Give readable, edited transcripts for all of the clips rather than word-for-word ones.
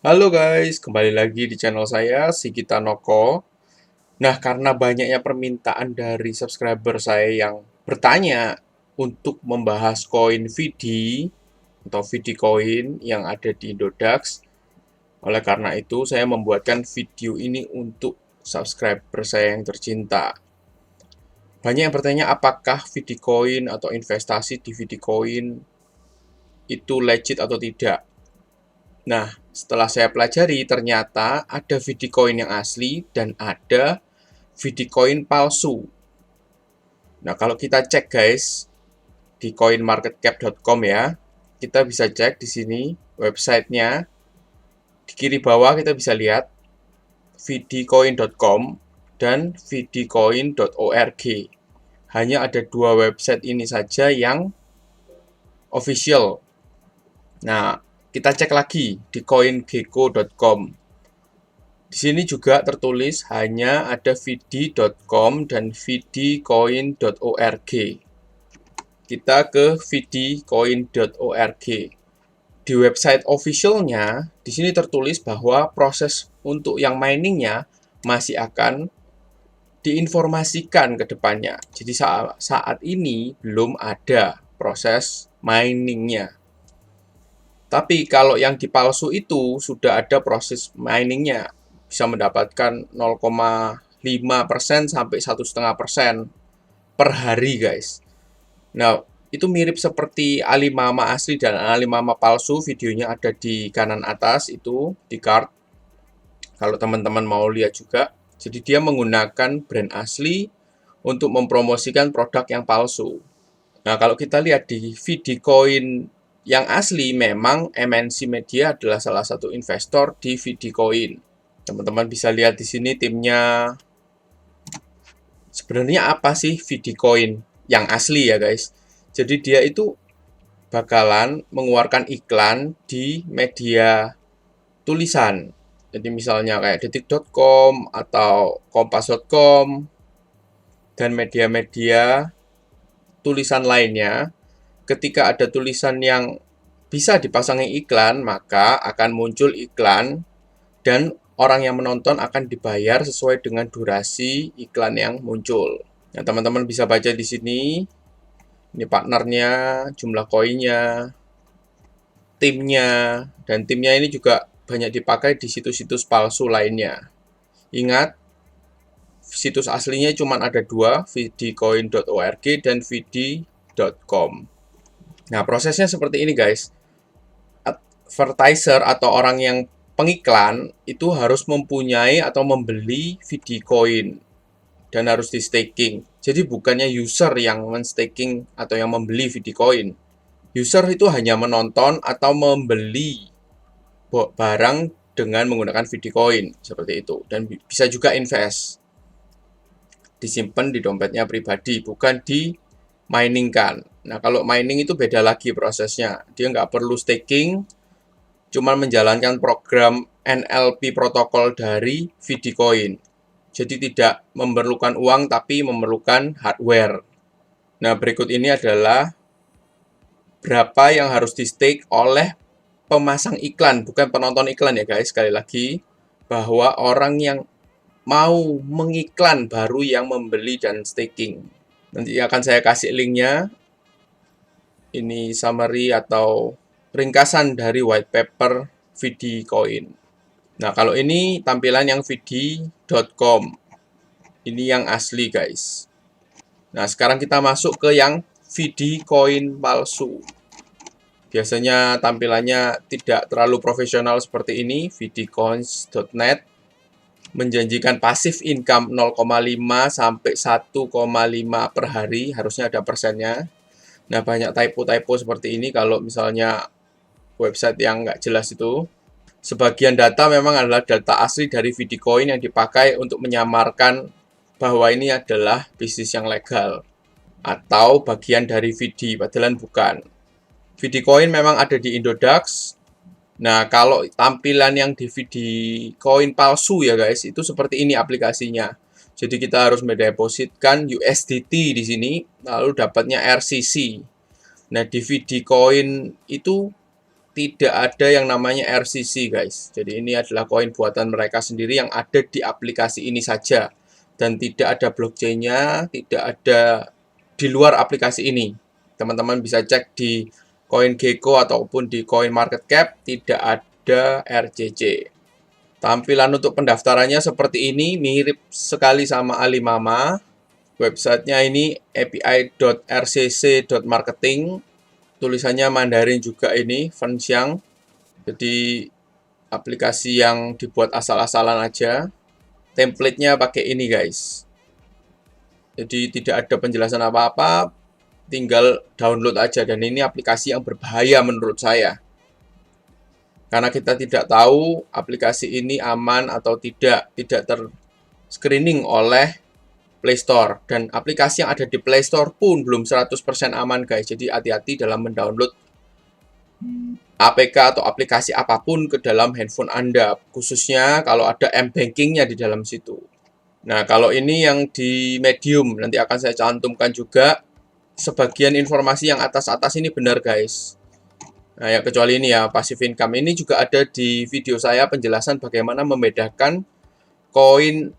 Halo guys, kembali lagi di channel saya, Sigita Noko. Nah, karena banyaknya permintaan dari subscriber saya yang bertanya untuk membahas koin VD atau VD Coin yang ada di Indodax, oleh karena itu saya membuatkan video ini untuk subscriber saya yang tercinta. Banyak yang bertanya apakah VD Coin atau investasi di VD Coin itu legit atau tidak. Nah, setelah saya pelajari, ternyata ada Vidcoin yang asli dan ada Vidcoin palsu. Nah, kalau kita cek guys di coinmarketcap.com ya, kita bisa cek di sini websitenya. Di kiri bawah kita bisa lihat vidcoin.com dan vidcoin.org. Hanya ada dua website ini saja yang official. Nah, kita cek lagi di coingecko.com. Di sini juga tertulis hanya ada vidi.com dan vidcoin.org. Kita ke vidcoin.org. Di website officialnya, di sini tertulis bahwa proses untuk yang miningnya masih akan diinformasikan ke depannya. Jadi saat ini belum ada proses miningnya. Tapi kalau yang dipalsu itu sudah ada proses miningnya, bisa mendapatkan 0,5% sampai 1,5% per hari guys. Nah, itu mirip seperti Alimama asli dan Alimama palsu. Videonya ada di kanan atas itu di card. Kalau teman-teman mau lihat juga. Jadi dia menggunakan brand asli untuk mempromosikan produk yang palsu. Nah, kalau kita lihat di Vidcoin yang asli, memang MNC Media adalah salah satu investor di Vidcoin. Teman-teman bisa lihat di sini timnya. Sebenarnya apa sih Vidcoin yang asli ya guys? Jadi dia itu bakalan mengeluarkan iklan di media tulisan. Jadi misalnya kayak detik.com atau kompas.com dan media-media tulisan lainnya. Ketika ada tulisan yang bisa dipasangi iklan, maka akan muncul iklan dan orang yang menonton akan dibayar sesuai dengan durasi iklan yang muncul. Nah, teman-teman bisa baca di sini. Ini partnernya, jumlah koinnya, timnya, dan timnya ini juga banyak dipakai di situs-situs palsu lainnya. Ingat, situs aslinya cuma ada dua, vidcoin.org dan vidi.com. Nah, prosesnya seperti ini guys. Advertiser atau orang yang pengiklan itu harus mempunyai atau membeli Vidcoin dan harus di staking. Jadi bukannya user yang men-staking atau yang membeli Vidcoin. User itu hanya menonton atau membeli barang dengan menggunakan Vidcoin seperti itu, dan bisa juga invest, disimpan di dompetnya pribadi, bukan di miningkan. Nah, kalau mining itu beda lagi prosesnya. Dia nggak perlu staking, cuma menjalankan program NLP protokol dari Vidcoin. Jadi tidak memerlukan uang, tapi memerlukan hardware. Nah, berikut ini adalah berapa yang harus di stake oleh pemasang iklan, bukan penonton iklan ya guys. Sekali lagi, bahwa orang yang mau mengiklan baru yang membeli dan staking. Nanti akan saya kasih linknya. Ini summary atau ringkasan dari white paper Vidcoin. Nah, kalau ini tampilan yang vidi.com. Ini yang asli guys. Nah, sekarang kita masuk ke yang Vidcoin palsu. Biasanya tampilannya tidak terlalu profesional seperti ini. Vidcoins.net menjanjikan pasif income 0,5 sampai 1,5 per hari. Harusnya ada persennya. Nah, banyak typo-typo seperti ini kalau misalnya website yang nggak jelas itu. Sebagian data memang adalah data asli dari Vidcoin yang dipakai untuk menyamarkan bahwa ini adalah bisnis yang legal atau bagian dari Vidi, padahal bukan. Vidcoin memang ada di Indodax. Nah, kalau tampilan yang di Vidcoin palsu ya guys, itu seperti ini aplikasinya. Jadi kita harus mendepositkan USDT di sini, lalu dapatnya RCC. Nah, di Vidcoin itu tidak ada yang namanya RCC guys. Jadi ini adalah koin buatan mereka sendiri yang ada di aplikasi ini saja. Dan tidak ada blockchain-nya, tidak ada di luar aplikasi ini. Teman-teman bisa cek di CoinGecko ataupun di CoinMarketCap, tidak ada RCC. Tampilan untuk pendaftarannya seperti ini, mirip sekali sama Alimama. Websitenya ini api.rcc.marketing. Tulisannya Mandarin juga ini, Fenxiang. Jadi aplikasi yang dibuat asal-asalan aja. Template-nya pakai ini guys. Jadi tidak ada penjelasan apa-apa, tinggal download aja. Dan ini aplikasi yang berbahaya menurut saya. Karena kita tidak tahu aplikasi ini aman atau tidak ter-screening oleh Play Store. Dan aplikasi yang ada di Play Store pun belum 100% aman guys. Jadi hati-hati dalam mendownload APK atau aplikasi apapun ke dalam handphone Anda. Khususnya kalau ada M-Banking-nya di dalam situ. Nah, kalau ini yang di Medium, nanti akan saya cantumkan juga. Sebagian informasi yang atas-atas ini benar guys. Nah, ya kecuali ini ya, passive income. Ini juga ada di video saya penjelasan bagaimana membedakan koin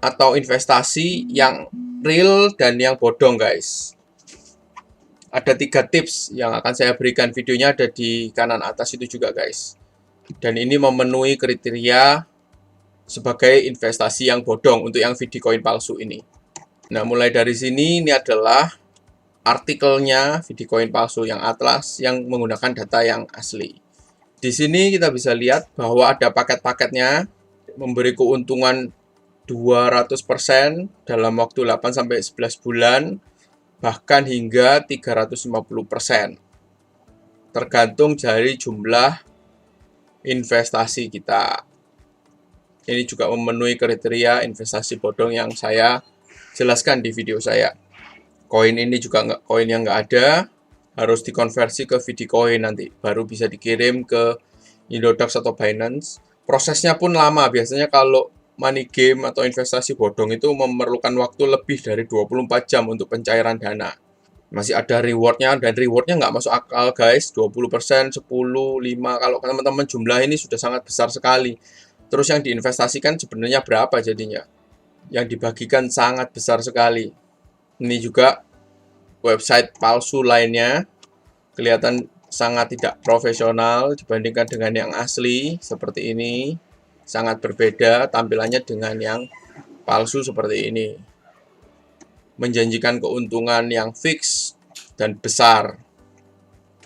atau investasi yang real dan yang bodong guys. Ada 3 tips yang akan saya berikan, videonya ada di kanan atas itu juga guys. Dan ini memenuhi kriteria sebagai investasi yang bodong untuk yang Vidcoin palsu ini. Nah, mulai dari sini ini adalah artikelnya Vidcoin palsu yang atlas yang menggunakan data yang asli. Di sini kita bisa lihat bahwa ada paket-paketnya memberi keuntungan 200% dalam waktu 8-11 bulan, bahkan hingga 350%. Tergantung dari jumlah investasi kita. Ini juga memenuhi kriteria investasi bodong yang saya jelaskan di video saya. Koin ini juga koin yang nggak ada, harus dikonversi ke Vidcoin nanti, baru bisa dikirim ke Indodax atau Binance. Prosesnya pun lama, biasanya kalau money game atau investasi bodong itu memerlukan waktu lebih dari 24 jam untuk pencairan dana. Masih ada rewardnya, dan rewardnya nggak masuk akal guys, 20%, 10, 5, kalau teman-teman jumlah ini sudah sangat besar sekali. Terus yang diinvestasikan sebenarnya berapa jadinya? Yang dibagikan sangat besar sekali. Ini juga website palsu lainnya, kelihatan sangat tidak profesional dibandingkan dengan yang asli seperti ini. Sangat berbeda tampilannya dengan yang palsu seperti ini. Menjanjikan keuntungan yang fix dan besar.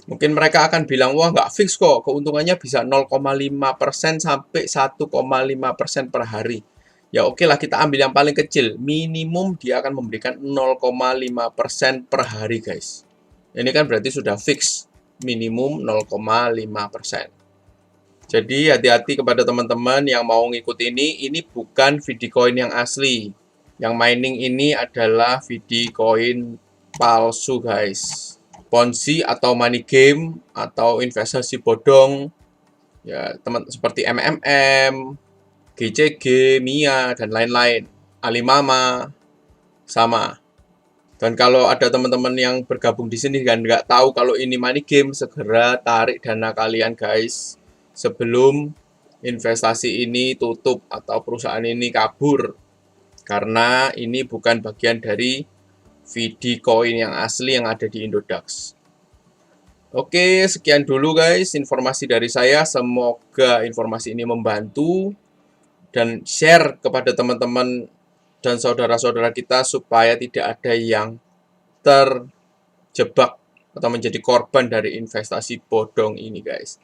Mungkin mereka akan bilang, wah nggak fix kok, keuntungannya bisa 0,5% sampai 1,5% per hari. Ya oke lah, kita ambil yang paling kecil. Minimum dia akan memberikan 0,5% per hari guys. Ini kan berarti sudah fix. Minimum 0,5%. Jadi hati-hati kepada teman-teman yang mau ngikut ini bukan Vidcoin yang asli. Yang mining ini adalah Vidcoin palsu guys. Ponzi atau money game atau investasi bodong. Ya, teman seperti MMM, GCG, Mia, dan lain-lain. Alimama, sama. Dan kalau ada teman-teman yang bergabung di sini dan nggak tahu kalau ini money game, segera tarik dana kalian guys. Sebelum investasi ini tutup atau perusahaan ini kabur. Karena ini bukan bagian dari Vidcoin yang asli yang ada di Indodax. Oke, sekian dulu guys informasi dari saya. Semoga informasi ini membantu. Dan share kepada teman-teman dan saudara-saudara kita supaya tidak ada yang terjebak atau menjadi korban dari investasi bodong ini guys.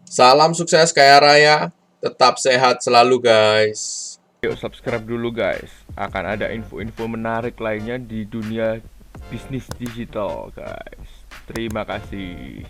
Salam sukses kaya raya, tetap sehat selalu guys. Yuk subscribe dulu guys, akan ada info-info menarik lainnya di dunia bisnis digital guys. Terima kasih.